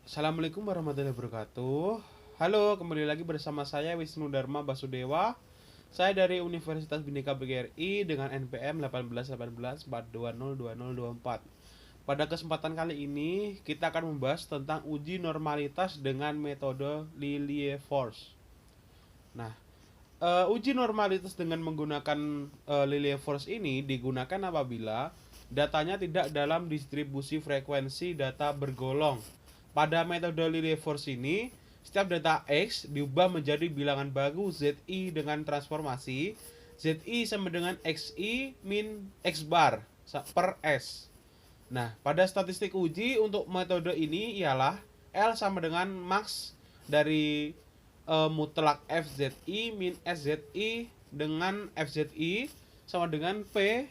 Assalamualaikum warahmatullahi wabarakatuh. Halo, kembali lagi bersama saya Wisnu Dharma Basudewa. Saya dari Universitas Bhinneka BGRI dengan NPM 181842020024. Pada kesempatan kali ini, kita akan membahas tentang uji normalitas dengan metode Lilliefors. Nah, uji normalitas dengan menggunakan Lilliefors ini digunakan apabila datanya tidak dalam distribusi frekuensi data bergolong. Pada metode Lilliefors ini, setiap data X diubah menjadi bilangan baru ZI dengan transformasi ZI sama dengan XI min X bar per S. Nah, pada statistik uji untuk metode ini ialah L sama dengan max dari mutlak FZI min SZI dengan FZI sama dengan P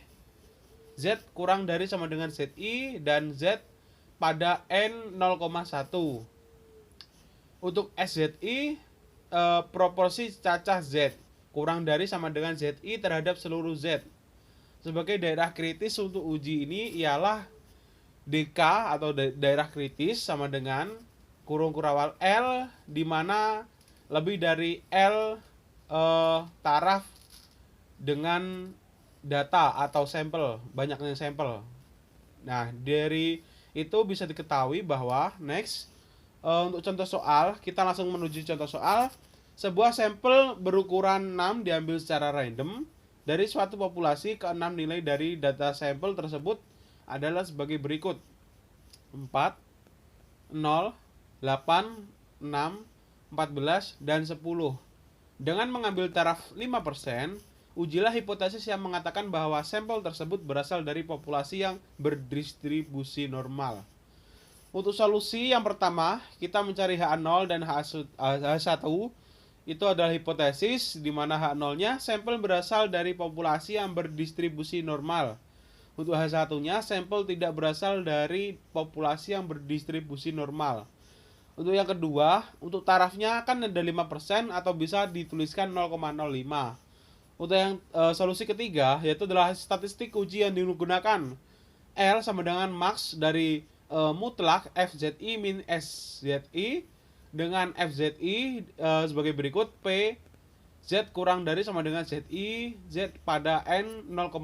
Z kurang dari sama dengan ZI dan Z pada N 0,1. Untuk SZI proporsi cacah Z kurang dari sama dengan ZI terhadap seluruh Z. Sebagai daerah kritis untuk uji ini ialah DK atau daerah kritis sama dengan kurung kurawal L di mana lebih dari L taraf dengan data atau sampel, banyaknya sampel. Nah, dari itu bisa diketahui bahwa next untuk contoh soal, kita langsung menuju contoh soal. Sebuah sampel berukuran 6 diambil secara random dari suatu populasi. Keenam nilai dari data sampel tersebut adalah sebagai berikut: 4, 0, 8, 6, 14, dan 10. Dengan mengambil taraf 5%, ujilah hipotesis yang mengatakan bahwa sampel tersebut berasal dari populasi yang berdistribusi normal. Untuk solusi yang pertama, kita mencari H0 dan H1. Itu adalah hipotesis di mana H0-nya sampel berasal dari populasi yang berdistribusi normal. Untuk H1-nya sampel tidak berasal dari populasi yang berdistribusi normal. Untuk yang kedua, untuk tarafnya kan ada 5% atau bisa dituliskan 0,05. Untuk yang solusi ketiga, yaitu adalah statistik uji yang digunakan L sama dengan max dari mutlak FZI min SZI dengan FZI sebagai berikut: P Z kurang dari sama dengan ZI Z pada N 0,1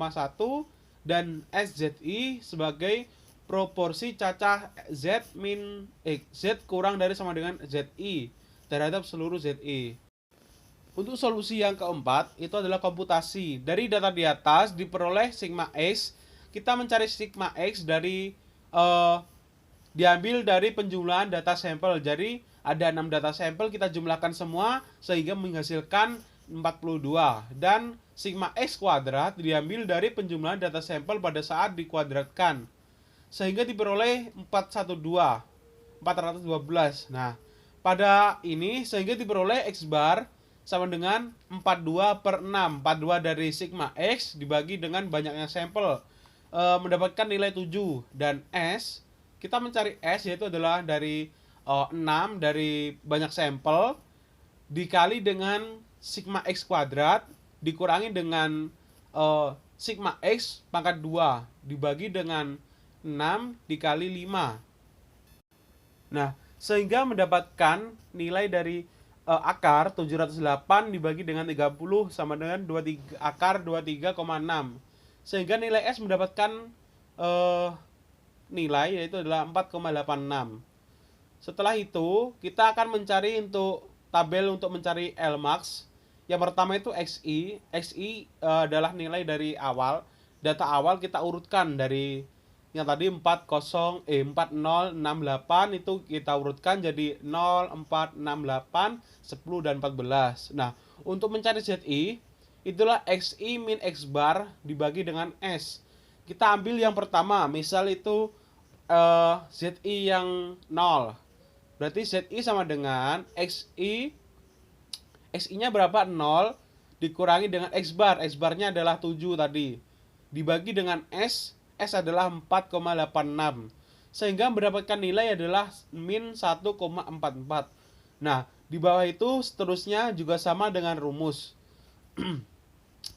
dan SZI sebagai proporsi cacah Z min Z kurang dari sama dengan ZI terhadap seluruh ZI. Untuk solusi yang keempat, itu adalah komputasi. Dari data di atas diperoleh sigma X. Kita mencari sigma X dari diambil dari penjumlahan data sampel. Jadi ada 6 data sampel, kita jumlahkan semua sehingga menghasilkan 42. Dan sigma X kuadrat diambil dari penjumlahan data sampel pada saat dikuadratkan, sehingga diperoleh 412. Nah, pada ini sehingga diperoleh X bar sama dengan 42 per 6. 42 dari sigma X dibagi dengan banyaknya sampel mendapatkan nilai 7. Dan S, kita mencari S yaitu adalah dari 6 dari banyak sampel dikali dengan sigma X kuadrat dikurangi dengan sigma X pangkat 2 dibagi dengan 6 dikali 5. Nah, sehingga mendapatkan nilai dari akar 708 dibagi dengan 30 sama dengan 23, akar 23,6. Sehingga nilai S mendapatkan nilai yaitu adalah 4,86. Setelah itu, kita akan mencari untuk tabel untuk mencari Lmax. Yang pertama itu XI. XI adalah nilai dari awal. Data awal kita urutkan dari yang tadi 4068 itu kita urutkan jadi 0468, 10 dan 14. Nah, untuk mencari ZI itulah XI min X bar dibagi dengan S. Kita ambil yang pertama, misal itu ZI yang 0. Berarti ZI sama dengan XI. XI-nya berapa? 0 dikurangi dengan X bar. X barnya adalah 7 tadi. Dibagi dengan S. S adalah 4,86. Sehingga mendapatkan nilai adalah min 1,44. Nah, di bawah itu seterusnya juga sama dengan rumus.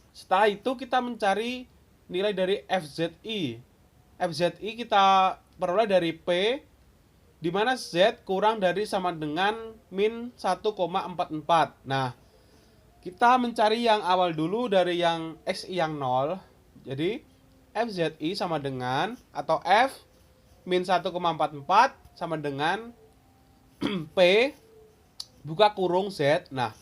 Setelah itu kita mencari nilai dari FZI. FZI kita peroleh dari P di mana Z kurang dari sama dengan min 1,44. Nah, kita mencari yang awal dulu dari yang XI yang 0. Jadi, FZI sama dengan, atau F min 1,44 sama dengan P buka kurung Z. Nah,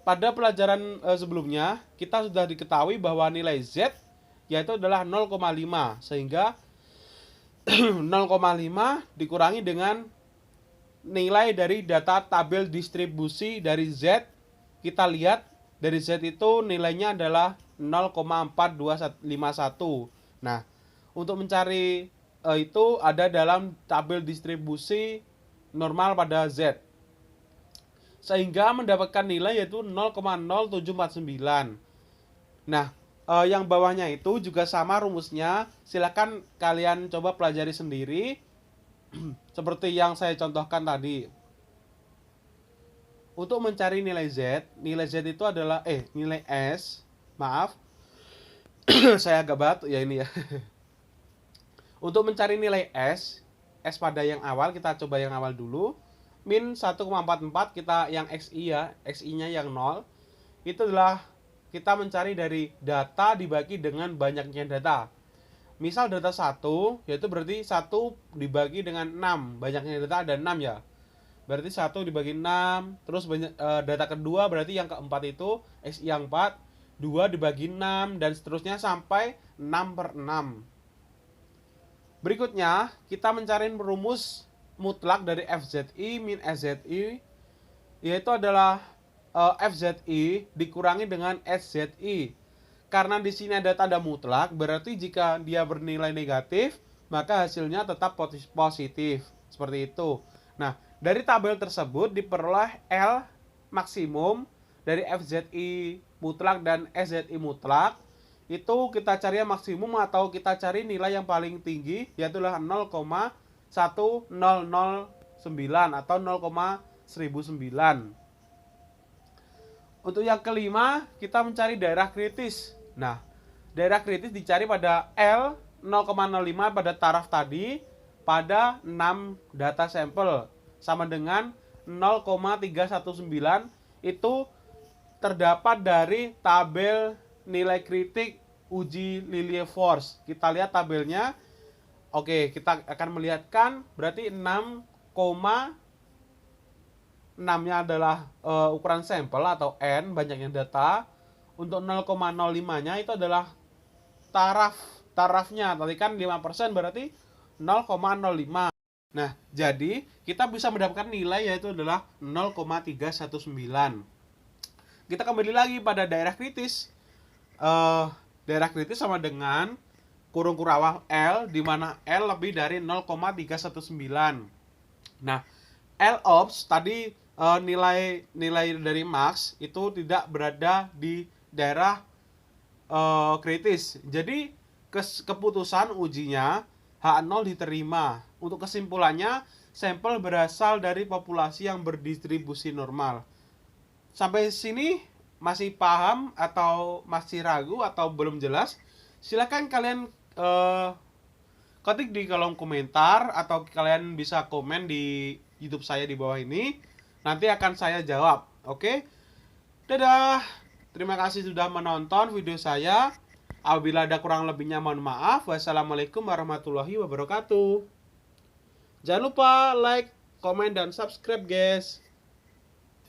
pada pelajaran sebelumnya, kita sudah diketahui bahwa nilai Z yaitu adalah 0,5. Sehingga 0,5 dikurangi dengan nilai dari data tabel distribusi dari Z. Kita lihat dari Z itu nilainya adalah 0,4251. Nah, untuk mencari itu ada dalam tabel distribusi normal pada Z. Sehingga mendapatkan nilai yaitu 0,0749. Nah, yang bawahnya itu juga sama rumusnya. Silakan kalian coba pelajari sendiri. Seperti yang saya contohkan tadi. Untuk mencari nilai Z itu adalah nilai S. Maaf. Saya agak batuk ya ini ya. Untuk mencari nilai S pada yang awal, kita coba yang awal dulu. Min 1,44, kita yang XI ya, XI-nya yang 0. Itu adalah kita mencari dari data dibagi dengan banyaknya data. Misal data 1, yaitu berarti 1 dibagi dengan 6. Banyaknya data ada 6 ya. Berarti 1 dibagi 6. Terus data kedua berarti yang keempat itu XI yang 4. 2 dibagi 6 dan seterusnya sampai 6/6. Berikutnya, kita mencari rumus mutlak dari FZI min SZI, yaitu adalah FZI dikurangi dengan SZI. Karena di sini ada tanda mutlak, berarti jika dia bernilai negatif, maka hasilnya tetap positif. Seperti itu. Nah, dari tabel tersebut diperoleh L maksimum dari FZI mutlak dan SZI mutlak. Itu kita cari yang maksimum atau kita cari nilai yang paling tinggi, yaitu 0,1009 atau 0,1009. Untuk yang kelima, kita mencari daerah kritis. Nah, daerah kritis dicari pada L 0,05 pada taraf tadi pada 6 data sampel sama dengan 0,319 itu terdapat dari tabel nilai kritik uji Lilliefors. Kita lihat tabelnya. Oke, kita akan melihatkan berarti 6,6-nya adalah ukuran sampel atau N, banyaknya data. Untuk 0,05-nya itu adalah tarafnya. Tadi kan 5% berarti 0,05. Nah, jadi kita bisa mendapatkan nilai yaitu adalah 0,319. Kita kembali lagi pada daerah kritis. Daerah kritis sama dengan kurung kurawal L, di mana L lebih dari 0,319. Nah, L-OPS tadi nilai dari max itu tidak berada di daerah kritis. Jadi keputusan ujinya H0 diterima. Untuk kesimpulannya, sampel berasal dari populasi yang berdistribusi normal. Sampai sini masih paham atau masih ragu atau belum jelas? Silakan kalian ketik di kolom komentar atau kalian bisa komen di YouTube saya di bawah ini. Nanti akan saya jawab. Oke? Dadah. Terima kasih sudah menonton video saya. Apabila ada kurang lebihnya mohon maaf. Wassalamualaikum warahmatullahi wabarakatuh. Jangan lupa like, komen, dan subscribe guys.